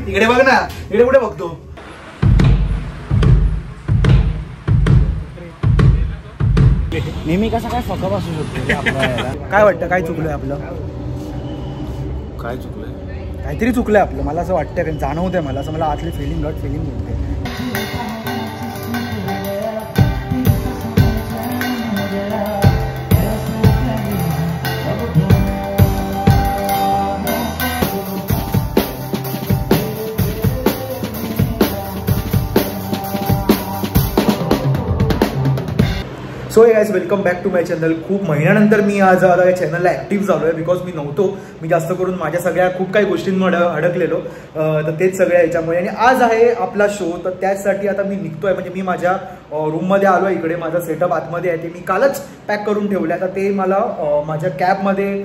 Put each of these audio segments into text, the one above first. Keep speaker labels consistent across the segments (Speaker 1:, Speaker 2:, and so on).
Speaker 1: इकडे बघ ना, इकडे कुठे बघतो?
Speaker 2: नेहमी कसा काय फकप असू शकतो?
Speaker 1: काय वाटतं, काय चुकलंय आपलं?
Speaker 2: काय चुकलंय?
Speaker 1: काहीतरी चुकलंय आपलं, मला असं वाटतं, जाणवतंय मला, असं मला आतली फिलिंग, गट फिलिंग होते. So hey guys, welcome back to my channel. खूप महिन्यानंतर मी आज या चॅनलला ॲक्टिव्ह झालो आहे, बिकॉज मी नव्हतो. मी जास्त करून माझ्या सगळ्या खूप काही गोष्टींमध्ये अडकलेलो, तर तेच सगळ्या याच्यामुळे. आणि आज आहे आपला शो, तर त्याचसाठी आता मी निघतोय. म्हणजे मी माझ्या रूममध्ये आलो आहे. इकडे माझा सेटअप आतमध्ये आहे, ते मी कालच पॅक करून ठेवलं आहे. आता ते मला माझ्या कॅबमध्ये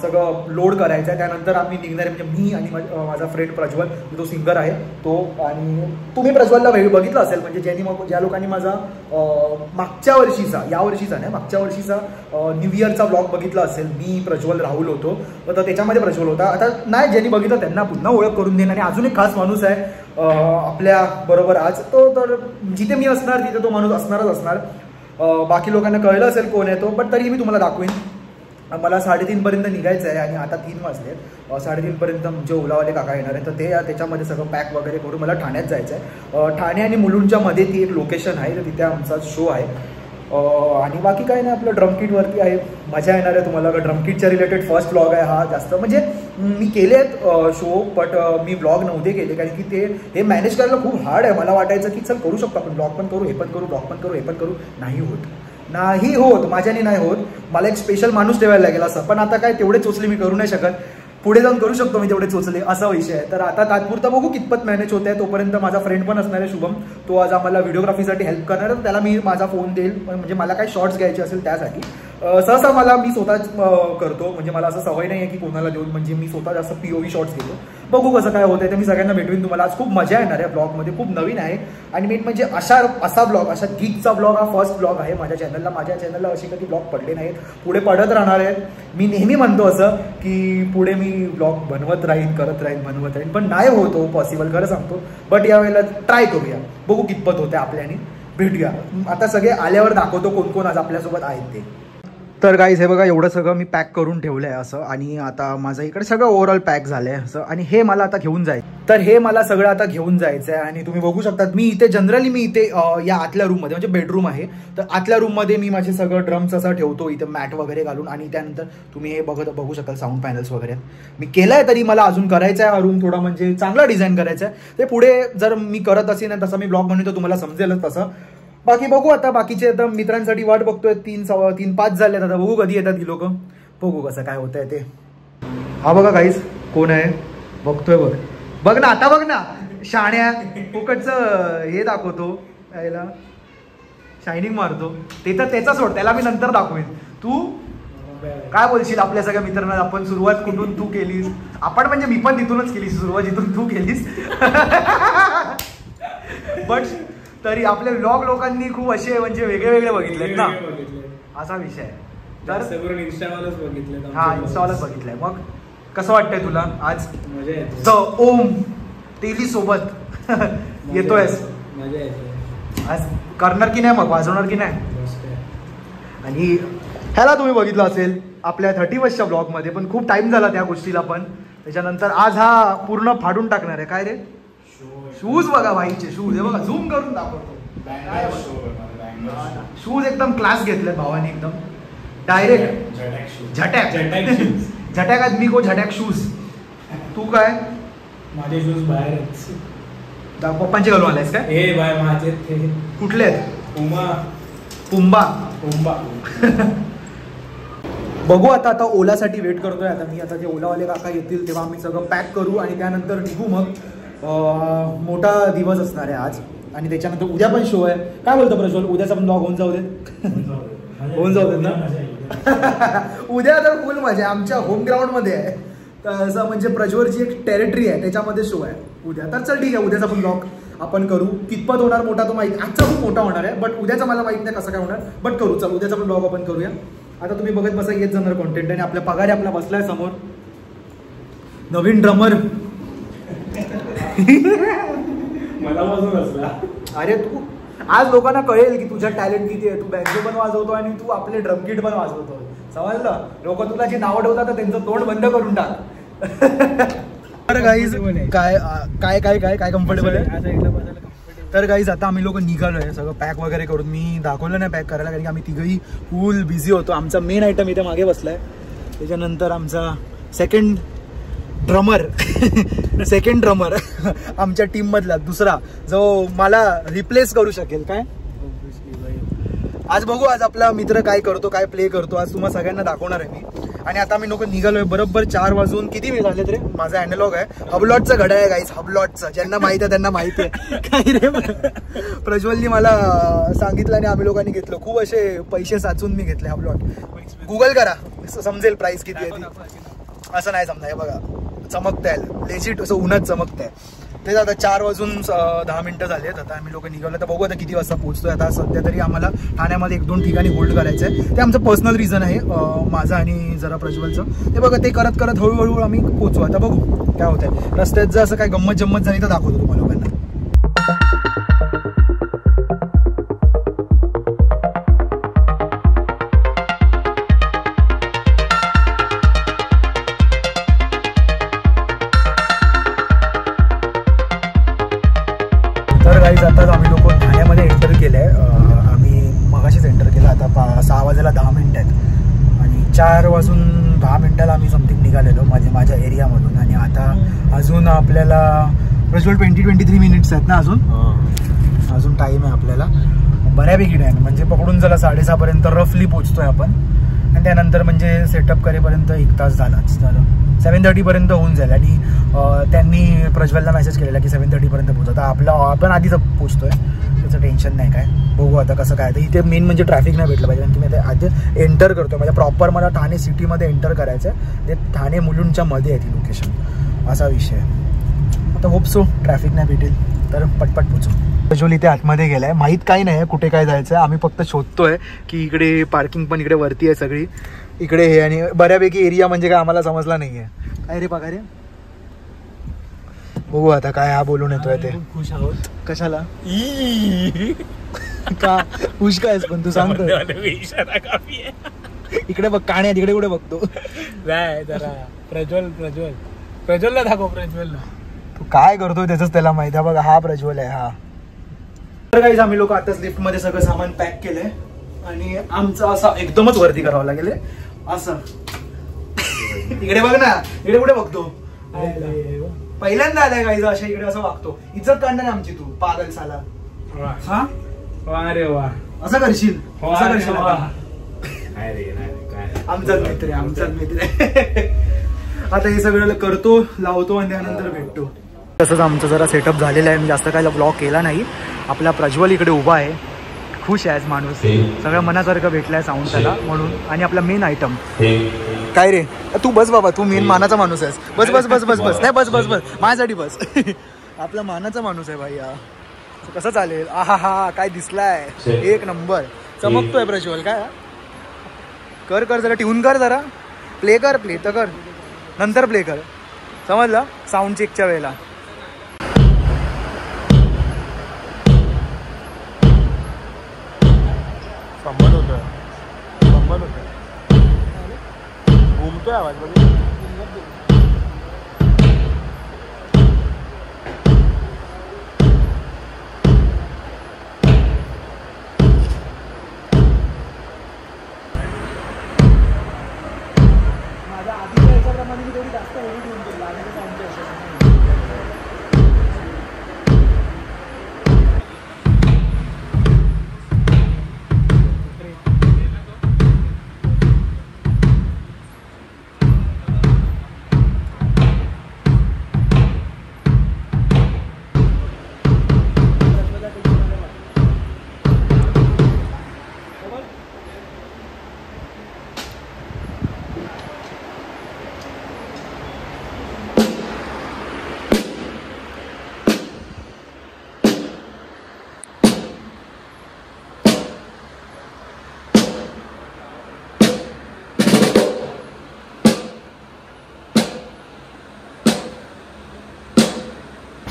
Speaker 1: सगळं लोड करायचं आहे. त्यानंतर आम्ही निघणार आहे. म्हणजे मी आणि माझा फ्रेंड प्रज्वल, जो सिंगर आहे तो. आणि तुम्ही प्रज्वलला बघितलं असेल, म्हणजे ज्या लोकांनी माझा मागच्या वर्षीचा, या वर्षीचा नाही, मागच्या वर्षीचा न्यू इयरचा ब्लॉग बघितला असेल. मी प्रज्वल राहुल होतो, तर त्याच्यामध्ये प्रज्वल होता. आता नाही, ज्यांनी बघितलं त्यांना पुन्हा ओळख करून देईन. आणि अजून एक खास माणूस आहे आपल्या बरोबर आज. तो तर जिथे मी असणार तिथे तो माणूस असणारच असणार. बाकी लोकांना कळलं असेल कोण आहे तो, पण तरीही मी तुम्हाला दाखवेन. मला 3:30 पर्यंत निघायचं आहे आणि आता 3 वाजले. 3:30 पर्यंत म्हणजे ओलावाले काका येणार आहे, तर ते त्याच्यामध्ये सगळं पॅक वगैरे करून मला ठाण्यात जायचं आहे. ठाणे आणि मुलुंडच्या मध्ये ती एक लोकेशन आहे, तर तिथे आमचा शो आहे. आणि बाकी काही नाही, आपलं ड्रमकिटवरती आहे. मजा येणार आहे तुम्हाला. ड्रमकिटच्या रिलेटेड फर्स्ट ब्लॉग आहे हा. जास्त म्हणजे मी केले आहेत शो, बट मी ब्लॉग नव्हते केले, कारण की हे मॅनेज करायला खूप हार्ड आहे. मला वाटायचं की चल करू शकतो आपण, ब्लॉग पण करू, हे पण करू, ब्लॉग पण करू, हे पण करू. नाही होत, माझ्याने नाही होत. मला एक स्पेशल माणूस ठेवायला लागेल असं. पण आता काय तेवढे चोचले मी करू नाही शकत. पुढे जाऊन करू शकतो मी तेवढे चोचले, असा विषय आहे. तर आता तात्पुरता बघू कितपत मॅनेज होत आहे. तोपर्यंत माझा फ्रेंड पण असणार आहे शुभम, तो आज आम्हाला व्हिडिओग्राफीसाठी हेल्प करणार आहे. त्याला मी माझा फोन देईल, म्हणजे मला काही शॉर्ट्स घ्यायचे असेल त्यासाठी. सहसा मी स्वतःच करतो, म्हणजे मला असं सवय नाही आहे की कोणाला देऊन. म्हणजे मी स्वतः जास्त POV शॉर्ट्स घेतो. बघू कसं काय होतं आहे, ते मी सगळ्यांना भेटवीन तुम्हाला. आज खूप मजा येणार आहे ब्लॉगमध्ये, खूप नवीन आहे. आणि मेन म्हणजे असा ब्लॉग, अशा गीकचा ब्लॉग हा फर्स्ट ब्लॉग आहे माझ्या चॅनलला. माझ्या चॅनलला असे कधी ब्लॉग पडले नाहीत, पुढे पडत राहणार आहेत. मी नेहमी म्हणतो असं की पुढे मी ब्लॉग बनवत राहीन, करत राहीन, पण नाही होतो पॉसिबल, खरं सांगतो. बट यावेळेला ट्राय करूया, बघू कितपत होते आपल्याने. भेटूया आता, सगळे आल्यावर दाखवतो कोण कोण आज आपल्यासोबत आहेत ते. तर गाईज हे बघा, एवढं सगळं मी पॅक करून ठेवलं आहे असं. आणि आता माझं इकडे सगळं ओव्हरऑल पॅक झालं आहे असं. आणि हे मला आता घेऊन जायचं, तर हे मला सगळं आता घेऊन जायचं आहे. आणि तुम्ही बघू शकता, मी इथे जनरली मी इथे या आतल्या रूममध्ये, म्हणजे बेडरूम आहे, तर आतल्या रूममध्ये मी माझे सगळं ड्रम्स असं ठेवतो इथं मॅट वगैरे घालून. आणि त्यानंतर तुम्ही हे बघू शकाल साऊंड पॅनल्स वगैरे मी केलं आहे. तरी मला अजून करायचं आहे हा रूम थोडा म्हणजे चांगला डिझाईन करायचा आहे. ते पुढे जर मी करत असेल ना, तसं मी ब्लॉग बनवतो, तुम्हाला समजेलच तसं. बाकी बघू आता, बाकीचे आता मित्रांसाठी वाट बघतोय. 3:05 झाले आता, बघू कधी येतात ही लोक, बघू कसं काय होत आहे ते. हा बघा गाईस, कोण आहे बघतोय, बघ ना आता, बघ ना शाण्या फुकटचं हे दाखवतो, यायला शायनिंग मारतो. ते तर त्याचा सोड, त्याला मी नंतर दाखवेन. तू काय बोलशील आपल्या सगळ्या मित्रांना? आपण सुरुवात कुठून तू केलीस, आपण म्हणजे मी पण तिथूनच केली सुरुवात, जिथून तू केलीस. बट तरी आपले व्लॉग लोकांनी खूप असे म्हणजे वेगळे बघितलेत ना, असा विषय आहे. तर
Speaker 2: इंस्टावरच बघितले.
Speaker 1: हा, इंस्टावरच बघितलंय. मग कसं वाटतंय तुला आज?
Speaker 2: मजा येते.
Speaker 1: ओम तेली सोबत येतोयस,
Speaker 2: मजा येते.
Speaker 1: आज करणार की नाही, मग वाजवणार की नाही? आणि ह्याला तुम्ही बघितलं असेल आपल्या 31च्या ब्लॉगमध्ये, पण खूप टाइम झाला त्या गोष्टीला. पण त्याच्यानंतर आज हा पूर्ण फाडून टाकणार आहे. काय रे? शूज बघा, बाईचे शूज हे बघा, झूम करून दाखवतो. शूज एकदम क्लास घेतले भावाने, एकदम डायरेक्ट झटॅक आदमी को झटॅक शूज. तू काय?
Speaker 2: माझे शूज बाहेर
Speaker 1: पप्पांचे घालून आलायस काय?
Speaker 2: हे बाय माझे.
Speaker 1: कुठले आहेत? पुंबा. बघू आता ओलासाठी वेट करतोय. आता मी आता जे ओलावाले काका येतील तेव्हा आम्ही सगळं पॅक करू आणि त्यानंतर निघू. मग मोठा दिवस असणार आहे आज. आणि त्याच्यानंतर उद्या पण शो आहे. काय बोलतो प्रज्वल, उद्याचा पण ब्लॉग होऊन जाऊ देत? होऊन जाऊ देत ना. उद्या तर फुल मजा आमच्या होम ग्राउंडमध्ये आहे. तर असं म्हणजे प्रज्वलची एक टेरिटरी आहे, त्याच्यामध्ये शो आहे उद्या. तर चल ठीक आहे, उद्याचा पण ब्लॉग आपण करू. कितपत होणार मोठा तो माहिती, आजचा खूप मोठा होणार आहे, बट उद्याचा मला माहिती नाही कसं काय होणार, बट करू. चल उद्याचा पण ब्लॉग आपण करूया. आता तुम्ही बघत बसा, येत जाणार कॉन्टेंट. आणि आपल्या पगारी आपला बसलाय समोर. नवीन ड्रमर.
Speaker 2: मला वाजून असला.
Speaker 1: अरे तू आज लोकांना कळेल की तुझं टॅलेंट किती आहे. तू बँजो पण वाजवतो आणि तू आपले ड्रम किट पण वाजवतो. समजलं? लोक तुला जी नावं ठेवतात तर त्यांचं तोंड बंद करून टाक. तर गाईज काय काय काय काय काय कम्फर्टेबल आहे. तर गाईज आता आम्ही लोक निघालोय सगळं पॅक वगैरे करून. मी दाखवलं नाही पॅक करायला कारण की आम्ही तिघही फुल बिझी होतो. आमचा मेन आयटम इथे मागे बसलाय. त्याच्यानंतर आमचा सेकंड ड्रमर आमच्या टीम मधला दुसरा जो मला रिप्लेस करू शकेल. काय आज बघू आज आपला मित्र काय करतो, काय प्ले करतो. आज तुम्हाला सगळ्यांना दाखवणार आहे मी. आणि आता आम्ही लोक निघालोय बरोबर 4 वाजून किती वेळ झाले रे. माझा अॅनालॉग आहे. हबलॉटचं घड्याळ आहे गाईस. हबलॉटचं ज्यांना माहिती आहे त्यांना माहिती आहे. काय रे प्रज्वलनी मला सांगितलं आणि आम्ही लोकांनी घेतलं. खूप असे पैसे साचून मी घेतले हबलॉट. गुगल करा समजेल प्राइस किती आहे ती. असं नाही समजा. हे बघा चमकताय लेजिट असं उन्हात चमकताय. तेच आता 4 वाजून 10 मिनिटं झालेत. आता आम्ही लोक निघालो. तर बघू आता किती वाजता पोहोचतोय. आता सध्या तरी आम्हाला ठाण्यामध्ये 1-2 ठिकाणी होल्ड करायचं आहे. ते आमचं पर्सनल रिझन आहे माझं आणि जरा प्रज्वलचं. ते बघा ते करत करत हळूहळू आम्ही पोहोचू. आता बघू काय होतंय. रस्त्यात जर असं काय गंमत जम्मत झाली तर दाखवतो तुम्हाला लोकांना. तर गाईज आताच आम्ही लोक ठाण्यामध्ये एंटर केलं आहे. आम्ही मगाशीच एंटर केलं. आता 6 वाजायला 10 मिनिटं आहेत आणि 4 वाजून 10 मिनिटाला आम्ही समथिंग निघालेलो माझ्या एरियामधून. आणि आता अजून आपल्याला प्रज्वल 20-23 मिनिट्स आहेत ना अजून टाईम आहे आपल्याला. बऱ्यापैकी टाईम म्हणजे पकडून झाला 6:30 पर्यंत रफली पोहोचतोय आपण. आणि त्यानंतर म्हणजे सेटअप करेपर्यंत 1 तास झालाच. तर 7:30 पर्यंत होऊन जाईल. आणि त्यांनी प्रज्वलला मेसेज केलेला की 7:30 पर्यंत पोहोचतो. आपण आधीच पोहोचतोय त्याचं टेन्शन नाही काय. बघू आता कसं काय. तर इथे मेन म्हणजे ट्रॅफिक नाही भेटलं पाहिजे. कारण की मी आधी एंटर करतो म्हणजे प्रॉपर मला ठाणे सिटीमध्ये एंटर करायचं आहे. ते ठाणे मुलुंडच्या मध्ये आहे ती लोकेशन. असा विषय आहे. आता होप सो ट्रॅफिक नाही भेटेल तर पटपट पोचू. प्रज्वल इथे आतमध्ये गेलाय. माहीत काही नाही कुठे काय जायचं आहे. आम्ही फक्त शोधतोय की इकडे पार्किंग पण इकडे वरती आहे सगळी इकडे हे. आणि बऱ्यापैकी एरिया म्हणजे काय आम्हाला समजला नाही आहे. काय रे पगार आहे. बघू आता काय हा बोलून येतोय. ते
Speaker 2: खुश आहोत.
Speaker 1: कशाला का खुश काय पण तू सांगतो. इकडे बघ काण्या तिकडे कुठे बघतो.
Speaker 2: नाही जरा प्रज्वलला दाखव. प्रज्वलला
Speaker 1: तू काय करतोय त्याच त्याला माहिती आहे. बघा हा प्रज्वल आहे हा. तर काहीच आम्ही लोक आताच लिफ्ट मध्ये सगळं सामान पॅक केलंय आणि आमचं असं एकदमच वरती करावं लागेल असं. इकडे बघ ना. इकडे कुठे बघतो. पहिल्यांदा आलाय गाईज अशा इकडे असं वागतो. इज्जत काढणार आमची तू पागल साला. हा
Speaker 2: अरे वा
Speaker 1: असं करशील. असं करशील आमचाच मित्र आहे. आमचाच मित्र आहे. आता हे सगळं करतो लावतो आणि त्यानंतर भेटतो. तसंच आमचं जरा सेटअप झालेलं आहे. मी जास्त काय ब्लॉग केला नाही. आपला प्रज्वल इकडे उभा आहे. खुश आहे माणूस. सगळं मनासारखं भेटलंय साऊंड त्याला म्हणून. आणि आपला मेन आयटम काय रे तू बस बाबा. तू मेन मानाचा माणूस आहेस. बस बस बस बस बस नाही बस बस बस माझ्यासाठी बस. आपला मानाचा माणूस आहे भाई. कसं चालेल. आहा हा काय दिसलाय. 1 नंबर चमकतोय प्रज्वल. काय कर कर जरा ट्यून कर. जरा प्ले कर. प्ले तर कर नंतर प्ले कर. समजलं साऊंड चेकच्या वेळेला. संबंध होतोय घुमतोय आवाज बघ. माझ्या आधीच्या याच्याप्रमाणे मी थोडी जास्त एवढी घेऊन गेला आणि साऊंडच्या हिशोबाने.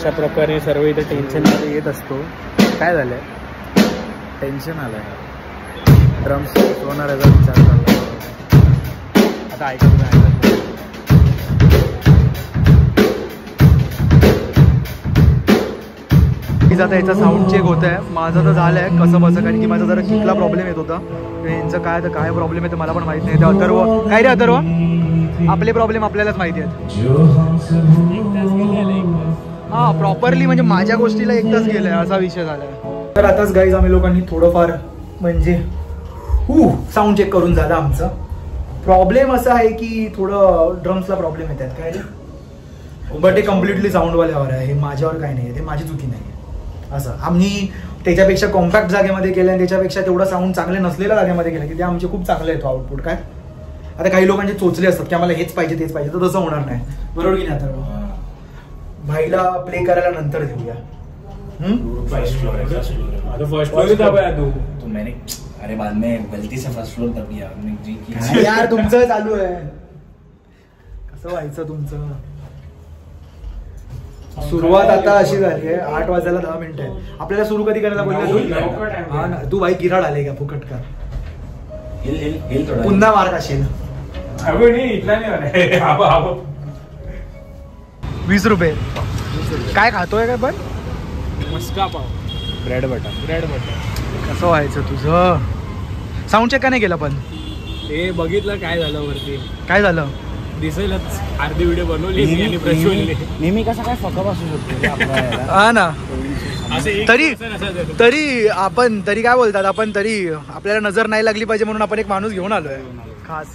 Speaker 2: अशा प्रकारे सर्व इथे टेन्शनमध्ये येत असतो. काय झालंय? टेन्शन आलंय. ड्रम्स होणार याचा विचार चालला. आता ऐकत नाही.
Speaker 1: आता याचा साऊंड चेक होत आहे. माझं तर झालं आहे कसं बसं, कारण की माझा जरा किटला प्रॉब्लेम येत होता. यांचं काय तर काय प्रॉब्लेम आहे तर मला पण माहिती नाही. ते अथर्व काय रे अथर्व, आपले प्रॉब्लेम आपल्यालाच माहिती आहेत. हां प्रॉपरली म्हणजे माझ्या गोष्टीला एक तास गेलाय असा विषय झाला आहे. तर आताच गाईज आम्ही लोकांनी थोडंफार म्हणजे साऊंड चेक करून झालं आमचं. प्रॉब्लेम असा आहे की थोडं ड्रम्सला प्रॉब्लेम येतात काय रे, बट हे कम्प्लिटली साऊंडवाल्यावर आहे. हे माझ्यावर काय नाही आहे, ते माझी चुकी नाही आहे. असं आम्ही त्याच्यापेक्षा कॉम्पॅक्ट जागेमध्ये केलं आणि त्याच्यापेक्षा तेवढा साऊंड चांगले नसलेल्या जागेमध्ये केलं की ते आमचे खूप चांगले येतो आउटपुट. काय आता काही लोकांचे चोचले असतात की आम्हाला हेच पाहिजे तेच पाहिजे, तर तसं होणार नाही. बरोबर की नाही? आता भाईला प्ले करायला नंतर देऊया.
Speaker 2: अरे बाद में गलती से फर्स्ट फ्लोर दब गया
Speaker 1: यार. तुमचं चालू आहे कसं व्हायचं तुमचं. सुरुवात आता अशी झाली आहे 8 वाजायला 10 मिनिटं आहे. आपल्याला सुरू कधी करायला बोलले? हा ना तू भाई गिराड आले का फुकट का पुन्हा मार्क असेल. 20 रुपये काय खातोय काय पण?
Speaker 2: मस्का पाव, ब्रेड बटर.
Speaker 1: कसं व्हायचं तुझं? साऊंड चेक का नाही केलं पण?
Speaker 2: ते बघितलं काय झालं वरती.
Speaker 1: काय झालं?
Speaker 2: दिसेलच. अर्धी व्हिडिओ बनवली आणि प्रश्न नेहमी कसा काय फकअप असू शकतो.
Speaker 1: हा ना तरी आपण तरी काय बोलतात आपण तरी आपल्याला नजर नाही लागली पाहिजे म्हणून आपण एक माणूस घेऊन आलोय खास.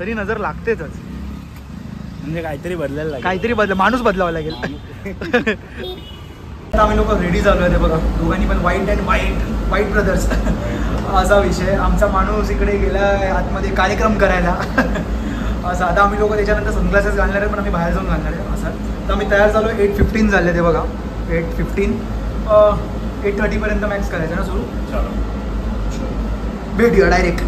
Speaker 1: तरी नजर लागतेच
Speaker 2: म्हणजे काहीतरी बदलायला
Speaker 1: काहीतरी माणूस बदलावा लागेल. आम्ही लोक रेडी झालो आहे ते बघा. दोघांनी पण व्हाईट ब्रदर्स असा विषय. आमचा माणूस इकडे गेला आतमध्ये कार्यक्रम करायला असं. आता आम्ही लोक त्याच्यानंतर सनग्लासेस घालणार आहे पण आम्ही बाहेर जाऊन घालणार आहे असं. तर आम्ही तयार झालो. 8:15 झाले ते बघा. 8:15 8:30 पर्यंत मॅक्स करायचं ना सुरू. भेटूया डायरेक्ट.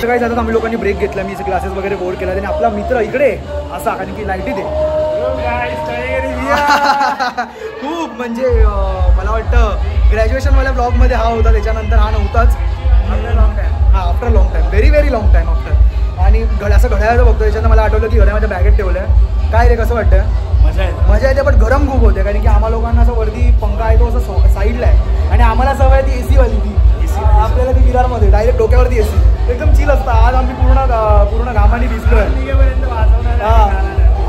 Speaker 1: काय जातात आम्ही लोकांनी ब्रेक घेतला, मी क्लासेस वगैरे बोर्ड केला आणि आपला मित्र इकडे असा कारण की लाईटी दे खूप म्हणजे मला वाटतं ग्रॅज्युएशनवाल्या ब्लॉगमध्ये हा होता, त्याच्यानंतर हा नव्हताच. हा after long time, very very long time after. आणि असं घड्याळाचं बघतो त्याच्यानं मला आठवलं की घड्याळाच्या बॅगेत ठेवलं आहे. काय रे कसं वाटतं? मजा येते, पण गरम खूप होते कारण की आम्हा लोकांना असं वरती पंखा आहे तो असं साईडला आहे आणि आम्हाला सवय ती AC वाली ती आपल्याला ती विरारमध्ये डायरेक्ट डोक्यावरती AC एकदम चिल असतं. आज आम्ही पूर्ण घामाने भिजलोय.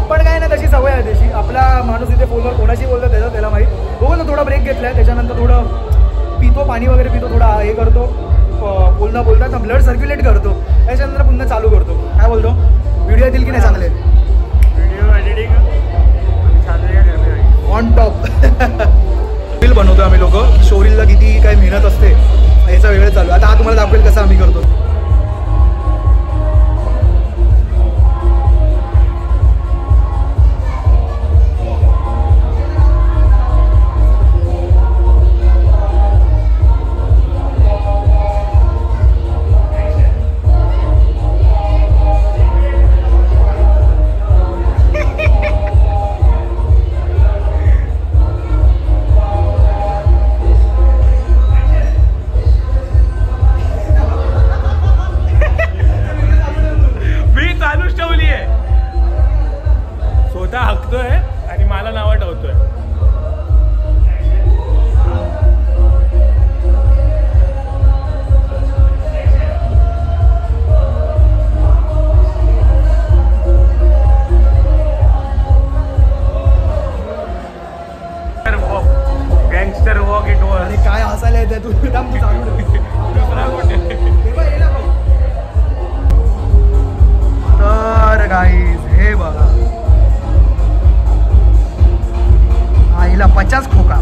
Speaker 1: पण काय ना तशी सवय आहे त्याची. आपला माणूस इथे फोनवर कोणाशी बोलतो त्याला माहीत. बघू ना, थोडा ब्रेक घेतलाय त्याच्यानंतर थोडं पितो, पाणी वगैरे पितो, थोडा हे करतो, बोलता ब्लड सर्क्युलेट करतो, त्याच्यानंतर पुन्हा चालू करतो. काय बोलतो? व्हिडिओ येतील की नाही चांगले? Video editing on top. Reel बनवतो आम्ही लोक. शोरीलला किती काय मेहनत असते याचा वेळ चालू. आता हा तुम्हाला दाखवेल कसं आम्ही करतो. काय हसायला येते तू? तर गाईज हे बघा, आईला 50 खोका.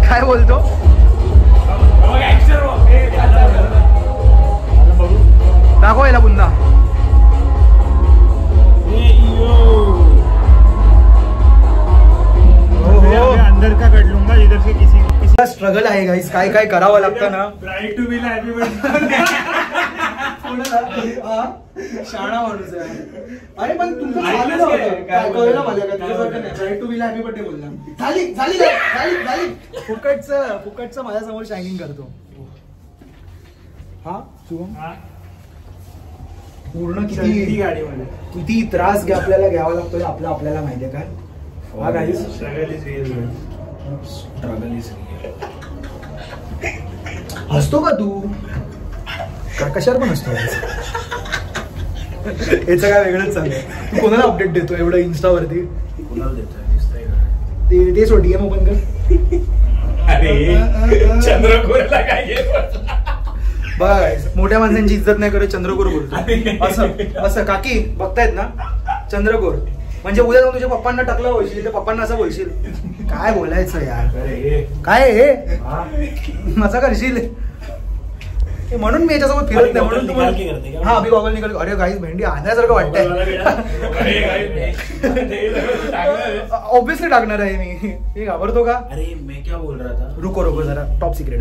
Speaker 1: काय बोलतो? दाखव याला पुन्हा.
Speaker 2: अंदर का कर लूंगा इधर से किसी
Speaker 1: स्ट्रगल आहे गाईस. काय काय करावं लागतं ना.
Speaker 2: Bride to be happy birthday.
Speaker 1: शाळा माणूस आहे. अरे पण तुमचं चालू होतं काय कळलं मला का? तुझ्यासारखं नाही. Bride to be happy birthday बोलला. झाली फुकटचं माझ्यासमोर शायनिंग करतो. हा शुभम पूर्ण किती गाडीमध्ये किती त्रास आपल्याला घ्यावा लागतो आपल्याला माहितीये काय? हा गाईस स्ट्रगल इज रिअल. हसतो का तू? कशावर पण हसतो? याचं काय वेगळंच चाललंय. तू कोणाला अपडेट देतो एवढं इन्स्टावरती? कोणाला देतोय? ते सोड, DM ओपन कर. अरे चंद्रकोरला काय बस, मोठ्या माणसांची इज्जत नाही करत चंद्रकोर बोलतो. असं काकी बघतायत ना, चंद्रकोर म्हणजे उद्या जाऊन तुझ्या पप्पांना टाकलं बोलशील तर पप्पांना असं बोलशील. काय बोलायचं यार, काय हे असं करशील म्हणून मी याच्यासोबत फिरत नाही. म्हणून तुम्हाला हा अभि गॉगल निघाल. अरे गाईस भेंडी आणण्यासारखं वाटतंय. ऑब्विसली टाकणार आहे मी घाबरतो का.
Speaker 2: अरे मैं क्या बोल रहा था.
Speaker 1: रुको रुको जरा टॉप सिक्रेट.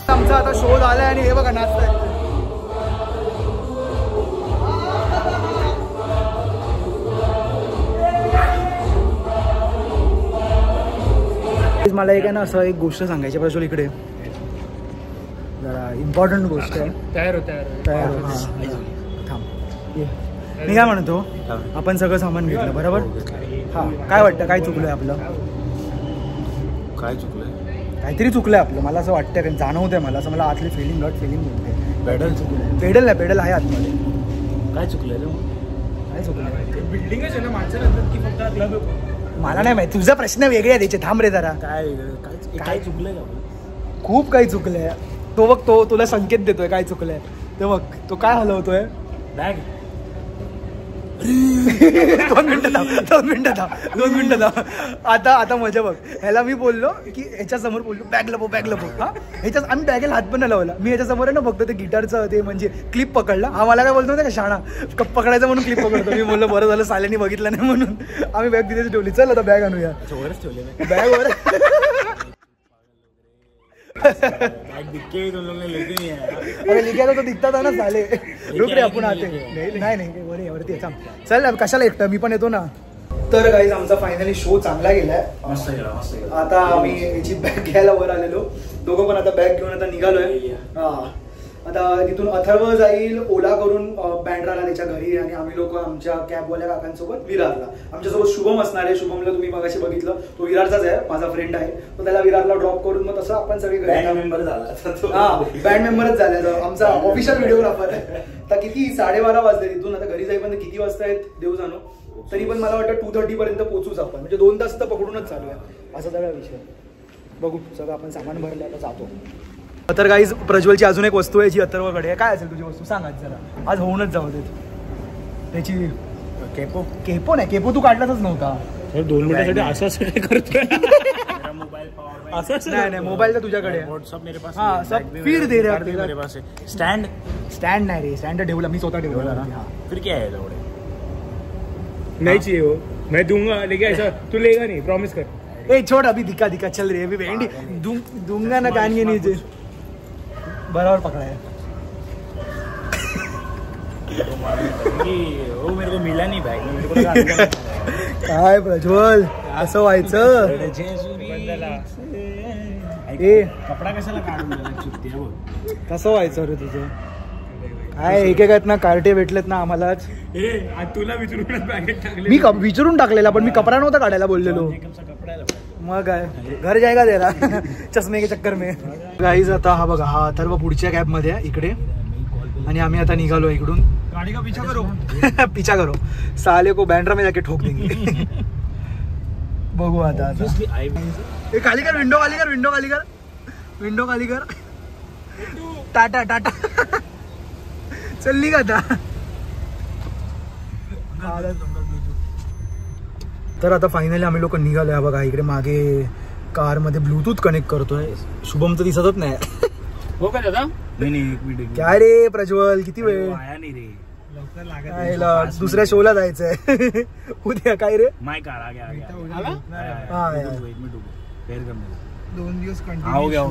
Speaker 1: आमचा आता शो झालाय आणि हे बघा नाचताय. मला एक आहे ना असं एक गोष्ट सांगायची प्रज्वल इकडे जरा इम्पॉर्टंट गोष्ट आहे. तयार हो थांब. मी काय म्हणतो आपण सगळं सामान घेतलं बरोबर. हा काय वाटतं काय चुकलंय आपलं.
Speaker 2: काय चुकलंय.
Speaker 1: काहीतरी चुकलंय आपलं. मला असं वाटतं कारण जाणवतंय मला असं. मला आतली फिलिंग गट फिलिंग बोलते.
Speaker 2: पेडल चुकलंय.
Speaker 1: पेडल नाही पेडल आहे आतमध्ये.
Speaker 2: काय चुकलंय रे.
Speaker 1: काय चुकलंय.
Speaker 2: बिल्डिंगच आहे ना माणसं की फक्त क्लब.
Speaker 1: मला नाही माहिती. तुझा प्रश्न वेगळे आहे त्याचे. थांब रे जरा.
Speaker 2: काय चुकलंय का.
Speaker 1: खूप काही चुकलंय. तो बघ तो तुला संकेत देतोय काय चुकलंय. तो बघ तो काय हलवतोय.
Speaker 2: बॅग.
Speaker 1: 2 मिनिटं थांब. आता मजा बघ. ह्याला मी बोललो की ह्याच्या समोर बोललो बॅग लपो हा. ह्याच्यात आम्ही बॅगेला हात पण नाही लावला. मी ह्याच्या समोर आहे ना फक्त ते गिटारचं ते म्हणजे क्लिप पकडला. हा मला काय बोलतो का शाणा पकडायचं म्हणून क्लिप पकडतो. मी बोललो बरं झालं साल्यानी बघितलं नाही म्हणून. आम्ही बॅग तिथेच ठेवली. चल आता बॅग आणूया.
Speaker 2: वरच ठेवले
Speaker 1: बॅग वर. अरे लिखायला तो दिखता था ना झाले. रुक रे आपण आते. नाही वरती चल कशाला एकटा मी पण येतो ना. तर गाईज आमचा फायनली शो चांगला गेलाय.
Speaker 2: मस्त गेला.
Speaker 1: आता आम्ही याची बॅग घ्यायला वर आलेलो. दोघं पण आता बॅग घेऊन आता निघालोय. आता तिथून अथर्व जाईल ओला करून बँड्राला त्याच्या घरी आणि आम्ही लोक आमच्या कॅबवाल्या काकांसोबत विरारला. आमच्यासोबत शुभम असणार आहे. शुभमला तुम्ही मगाशी बघितलं तो विरारचाच आहे. माझा फ्रेंड आहे. तो त्याला विरारला ड्रॉप करून मग तसं आपण सगळे
Speaker 2: बँड मेंबर झाला.
Speaker 1: हा बँड मेंबरच झाले. आमचा ऑफिशियल व्हिडिओग्राफर आहे. तर किती 12:30 वाजले तिथून. आता घरी जाईपर्यंत किती वाजता आहेत देव जाणो. तरी पण मला वाटतं 2:30 पर्यंत पोहोचूच आपण. म्हणजे 2 तास तर पकडूनच चालू आहे असा सगळा विषय. बघू सगळं आपण सामान भरलं आता जातो. तर गाईज प्रज्वलची अजून एक वस्तू आहे जी अथर्वकडे आहे. काय असेल तुझी वस्तू सांग आज जरा. आज होऊनच जाऊ दे. त्याची केपो नाही. केपो तू काढलाच नव्हता.
Speaker 2: 2 मिनिटासाठी असं करतोय.
Speaker 1: नाही मोबाईल तर तुझ्याकडे आहे.
Speaker 2: व्हाट्सअप मेरे पास
Speaker 1: हाँ सब फिर दे रहे
Speaker 2: मेरे पास है. स्टैंड
Speaker 1: नाही रे स्टँड ठेवला मी स्वतः ठेवला ना.
Speaker 2: फिर क्या है थोड़े
Speaker 3: नहीं चाहिए वो, मैं दूंगा लेकिन ऐसा तू लेगा नहीं, प्रॉमिस कर.
Speaker 1: ए छोड़ अभी दिखा चल रही है अभी भेंडी दूंगा ना कान के नीचे. बराबर पकड़ा है.
Speaker 2: वो मेरे को मिला नहीं भाई, मेरे को लगा
Speaker 1: काय प्रज्वल असं व्हायचं. ए
Speaker 2: कपडा कशाला काढून चुकते
Speaker 1: कसं व्हायचं रे तुझं. काय एकेकात ना कार्टे भेटलेत ना आम्हालाच.
Speaker 3: तुला विचारून बॅगेत टाकले.
Speaker 1: मी विचारून टाकलेला पण मी कपडा नव्हता काढायला बोललेलो. मग काय घर जायगा तेरा चष्मे के चक्कर में. गाईज आता हा बघा हा अथर्व पुढच्या कॅब मध्ये आहे इकडे आणि आम्ही आता निघालो इकडून.
Speaker 3: गाडी का पीछा करो.
Speaker 1: पीछा करो साले को बँड्रा में जाके ठोक देंगे. बघू आता खाली कर विंडो खाली कर टाटा चल का आता. तर आता फायनली आम्ही लोक निघालोय. बघा इकडे मागे कार मध्ये ब्लूटूथ कनेक्ट करतोय. शुभम तर दिसतच नाही.
Speaker 2: हो का दादा. नाही एक मिनिट.
Speaker 1: काय रे प्रज्वल किती वेळ
Speaker 2: आया नाही रे.
Speaker 1: दुसऱ्या शोला जायचंय उद्या. काय रे
Speaker 2: माय कार आ गया.
Speaker 1: हाँ
Speaker 2: एक मिनट पेयर करने
Speaker 1: 2 दिवस
Speaker 2: हो गया.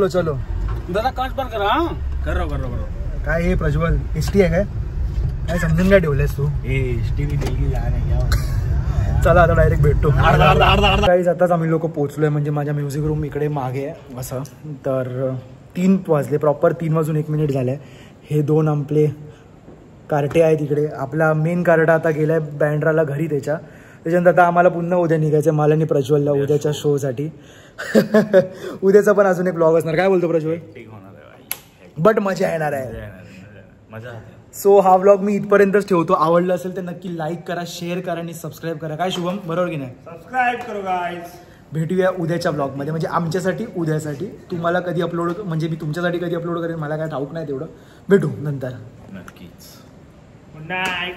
Speaker 1: चलो
Speaker 2: दादा काच बंद करा. कर रहा.
Speaker 1: काय हे प्रज्वल एसटी आहे काय समजून काय ठेवलंयस तू.
Speaker 2: एसटी भी दिल्ली जाने क्या.
Speaker 1: चला आता डायरेक्ट भेटतो. काहीच आताच आम्ही लोक पोहोचलोय म्हणजे माझ्या म्युझिक रूम इकडे मागे आहे असं. तर 3 वाजले प्रॉपर 3 वाजून 1 मिनिट झालंय. हे 2 आपले कार्टे आहेत इकडे. आपला मेन कार्टा आता गेलाय बँड्राला घरी त्याच्यानंतर आता आम्हाला पुन्हा उद्या निघायचं मला आणि प्रज्वलला उद्याच्या शो साठी. उद्याचा पण अजून एक ब्लॉग असणार. काय बोलतो प्रज्वल. बट मजा येणार आहे.
Speaker 2: मजा.
Speaker 1: सो हा व्लॉग मी इथपर्यंतच ठेवतो. आवडलं असेल तर नक्की लाईक करा, शेअर करा आणि सबस्क्राईब करा. काय शुभम बरोबर की नाही.
Speaker 3: सबस्क्राईब करो गाइस.
Speaker 1: भेटूया उद्याच्या ब्लॉगमध्ये म्हणजे आमच्यासाठी उद्यासाठी. तुम्हाला कधी अपलोड म्हणजे मी तुमच्यासाठी कधी अपलोड करेन मला काय ठाऊक नाही तेवढं. भेटू नंतर
Speaker 2: नक्कीच.
Speaker 3: Good night.